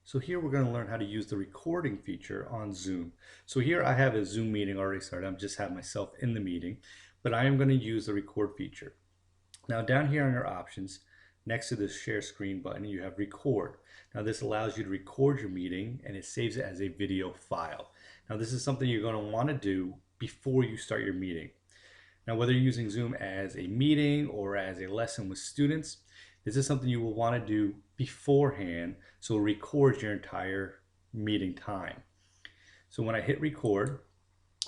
So here we're going to learn how to use the recording feature on Zoom. So here I have a Zoom meeting already started. I'm just have myself in the meeting, but I am going to use the record feature. Now down here on your options, next to the share screen button, you have record. Now this allows you to record your meeting and it saves it as a video file. Now this is something you're going to want to do before you start your meeting. Now, whether you're using Zoom as a meeting or as a lesson with students, this is something you will want to do beforehand so it records your entire meeting time. So when I hit record,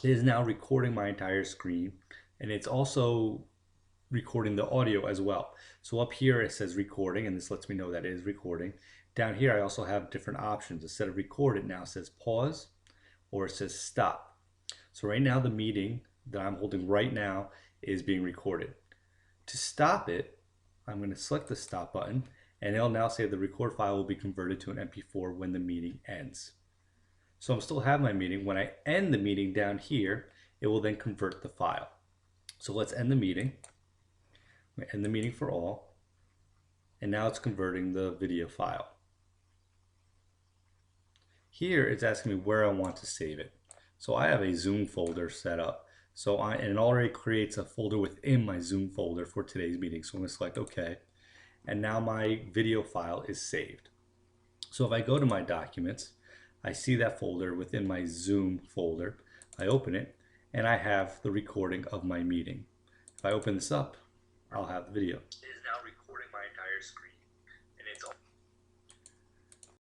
it is now recording my entire screen, and it's also recording the audio as well. So up here it says recording, and this lets me know that it is recording. Down here I also have different options. Instead of record, it now says pause or it says stop. So right now the meeting that I'm holding right now is being recorded. To stop it, I'm going to select the stop button and it'll now say the record file will be converted to an MP4 when the meeting ends. So I'm still having my meeting. When I end the meeting down here, it will then convert the file. So let's end the meeting. We end the meeting for all. And now it's converting the video file. Here it's asking me where I want to save it. So I have a Zoom folder set up. And it already creates a folder within my Zoom folder for today's meeting. So I'm going to select OK. And now my video file is saved. So if I go to my documents, I see that folder within my Zoom folder. I open it and I have the recording of my meeting. If I open this up, I'll have the video.